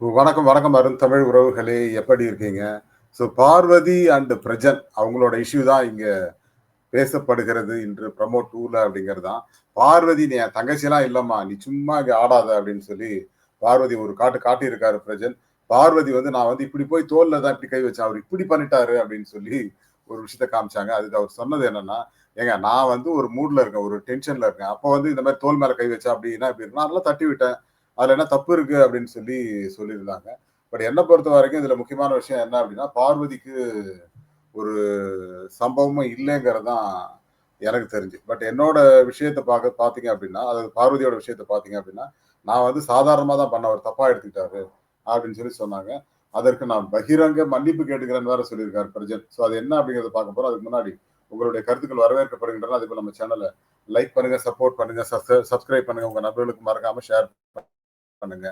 வணக்கம், வணக்கம் அருந்தமிழ் உறவுகளே! எப்படி இருக்கீங்க? பார்வதி அண்ட் பிரஜன் அவங்களோட இஷ்யூ தான் இங்க பேசப்படுகிறது இன்று ப்ரமோ 2ல அப்படிங்கிறது தான். பார்வதி "நீ என் தங்கச்சிலாம் இல்லம்மா. நீ சும்மா இங்க ஆடாத" அப்படின்னு சொல்லி பார்வதி ஒரு காட்டு காட்டியிருக்காரு பிரஜன். பார்வதி வந்து நான் வந்து இப்படி போய் தோள்ல தான் இப்படி கை வச்சேன். அவரு இப்படி பண்ணிட்டாரு அப்படின்னு சொல்லி ஒரு விஷயத்த காமிச்சாங்க. அதுக்கு அவர் சொன்னது என்னன்னா, "ஏங்க நான் வந்து ஒரு மூட்ல இருக்கேன். ஒரு டென்ஷன்ல இருக்கேன். அப்ப வந்து இந்த மாரி தோள் மேல கை வச்சா அப்படின்னா எப்படி இருக்கும்? நான் அதெல்லாம் தட்டி விட்டேன். அதுல என்ன தப்பு இருக்கு?" அப்படின்னு சொல்லி சொல்லியிருந்தாங்க. பட் என்ன பொறுத்தவரைக்கும் இதுல முக்கியமான விஷயம் என்ன அப்படின்னா, பார்வதிக்கு ஒரு சம்பவமும் இல்லைங்கிறது தான் எனக்கு தெரிஞ்சு. பட் என்னோட விஷயத்த பார்த்தீங்க அப்படின்னா, அதாவது பார்வதியோட விஷயத்த பார்த்தீங்க அப்படின்னா, நான் வந்து சாதாரணமா தான் பண்ணேன். அவர் தப்பா எடுத்துக்கிட்டாரு அப்படின்னு சொல்லி சொன்னாங்க. அதற்கு நான் பகிரங்க மன்னிப்பு கேட்டுக்கிறேன்னு வேற சொல்லியிருக்காரு பிரஜன். அது என்ன அப்படிங்கிறத பார்க்க போறோம். அதுக்கு முன்னாடி உங்களுடைய கருத்துக்கள் வரவேற்கப்படுகின்றன. அதேபோல நம்ம சேனல லைக் பண்ணுங்க, சப்போர்ட் பண்ணுங்க, சப்ஸ்கிரைப் பண்ணுங்க. உங்க நண்பர்களுக்கு மறக்காம ஷேர் பண்ணுங்க.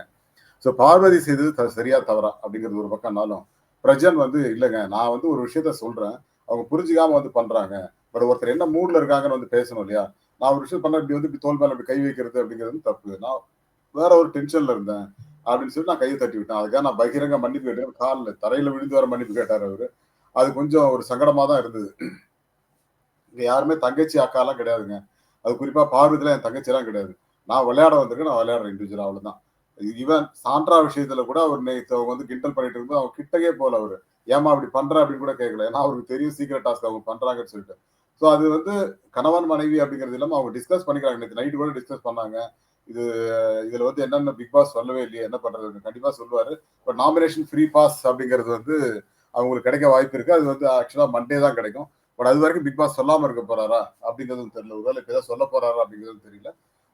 பார்வதி செய்தது சரியா தவறா அப்படிங்கிறது ஒரு பக்கம்னாலும், பிரஜன் வந்து இல்லங்க நான் வந்து ஒரு விஷயத்த சொல்றேன். அவங்க புரிஞ்சுக்காம வந்து பண்றாங்க. பட் ஒருத்தர் என்ன மூட்ல இருக்காங்கன்னு வந்து பேசணும் இல்லையா? நான் ஒரு விஷயம் பண்ணா இப்படி வந்து இப்படி தோள் மேல இப்படி கை வைக்கிறது அப்படிங்கிறது வந்து தப்பு. நான் வேற ஒரு டென்ஷன்ல இருந்தேன். அப்படின்னு சொல்லி நான் கைய தட்டி விட்டேன். அதுக்காக நான் பகிரங்க மன்னிப்பு கேட்டேன். கால்ல தரையில விழுந்து வேற மன்னிப்பு கேட்டாரு அவரு. அது கொஞ்சம் ஒரு சங்கடமா தான் இருந்தது. இங்க யாருமே தங்கச்சி, அக்காலாம் கிடையாதுங்க. அது குறிப்பா பார்வதிலாம் என் தங்கச்சிலாம் கிடையாது. நான் விளையாட வந்திருக்கேன். நான் விளையாடுறேன் இண்டிவிஜுவலா அவ்வளவுதான். ஈவன் சாண்ட்ரா விஷயத்துல கூட அவர் நேத்து அவங்க வந்து கிண்டல் பண்ணிட்டு இருக்கும்போது அவங்க கிட்டயே போல அவரு. ஏம்மா இப்படி பண்ற அப்படின்னு கூட கேட்கல. ஏன்னா அவருக்கு தெரியும் சீக்ரெட் டாஸ்க் அவங்க பண்றாங்கன்னு சொல்லிட்டு. அது வந்து கணவன், மனைவி அப்படிங்கிறது இல்லாம அவங்க டிஸ்கஸ் பண்ணிக்கிறாங்க. நேத்து நைட் கூட டிஸ்கஸ் பண்ணாங்க. இது இதுல வந்து என்னன்னு பிக் பாஸ் சொல்லவே இல்லையே! என்ன பண்றதுன்னு. கண்டிப்பா சொல்லுவாரு. பட் நாமினேஷன் ஃப்ரீ பாஸ் அப்படிங்கிறது வந்து அவங்களுக்கு கிடைக்க வாய்ப்பு இருக்கு. அது வந்து ஆக்சுவலா மண்டே தான் கிடைக்கும். பட் அது வரைக்கும் பிக் பாஸ் சொல்லாம இருக்க போறாரா? அப்படிங்கிறதும் தெரியல. ஒருவேளை இப்ப ஏதாவது சொல்லப் போறாரா? அப்படிங்கிறதும் தெரியல.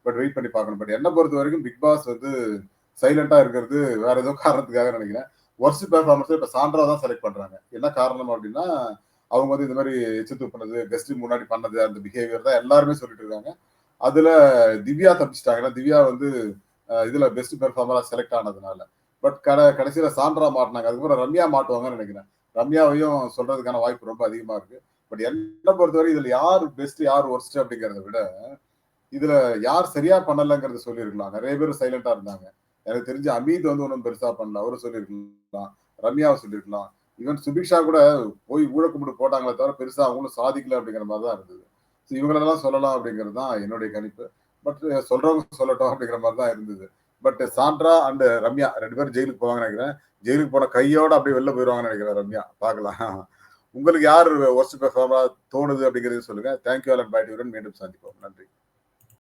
பட் வெயிட் பண்ணி பார்க்கணும். பட் என்ன பொறுத்தவரைக்கும் பிக் பாஸ் வந்து சைலன்ட்டா இருக்கிறது வேற ஏதோ காரணத்துக்காக நினைக்கிறேன். வொர்ஸ்ட் பெர்ஃபார்மன்ஸ இப்ப சாண்ட்ரா தான் செலக்ட் பண்றாங்க. என்ன காரணம் அப்படின்னா, அவங்க வந்து இந்த மாரி எச்சு துப்புனது, கெஸ்ட்டுக்கு முன்னாடி பண்ணது, அந்த பிஹேவியர் தான் எல்லாருமே சொல்லிட்டு இருக்காங்க. அதுல திவ்யா தப்பிச்சுட்டாங்க. ஏன்னா திவ்யா வந்து இதுல பெஸ்ட் பெர்ஃபார்மரா செலக்ட் ஆனதுனால. பட் கடைசியில சாண்ட்ரா மாட்டுனாங்க. அதுக்கப்புறம் ரம்யா மாட்டுவாங்கன்னு நினைக்கிறேன். ரம்யாவையும் சொல்றதுக்கான வாய்ப்பு ரொம்ப அதிகமா இருக்கு. பட் என்ன பொறுத்தவரை இதுல யார் பெஸ்ட், யார் வொர்ஸ்ட் அப்படிங்கிறத விட, இதுல யார் சரியா பண்ணலங்கிறத சொல்லியிருக்கலாம். நெறைய பேர் சைலன்ட்டா இருந்தாங்க. எனக்கு தெரிஞ்சு அமீத் வந்து ஒண்ணும் பெருசா பண்ணல. அவரும் சொல்லியிருக்கலாம். ரம்யாவ சொல்லியிருக்கலாம். ஈவன் சுபிக்ஷா கூட போய் ஊழ கும்பிடு போட்டாங்களே தவிர, பெருசா அவங்களும் சாதிக்கல அப்படிங்கிற மாரி தான் இருந்தது. இவங்களெல்லாம் சொல்லலாம் அப்படிங்கிறது தான் என்னுடைய கணிப்பு. பட் சொல்றவங்க சொல்லட்டும் அப்படிங்கிற மாரி தான் இருந்தது. பட் சாண்ட்ரா அண்ட் ரம்யா 2 பேரும் ஜெயிலுக்கு போவாங்கன்னு நெனைக்கிறேன். ஜெயிலுக்கு போன கையோட அப்படியே வெளில போயிருவாங்கன்னு நெனைக்கிறேன் ரம்யா. பார்க்கலாம். உங்களுக்கு யார் வொர்ஸ்ட் பெர்ஃபார்மரா தோணுது அப்படிங்கிறதையும் சொல்லுங்க. Thank you all and bye டு மீண்டும் சந்திப்போம். நன்றி.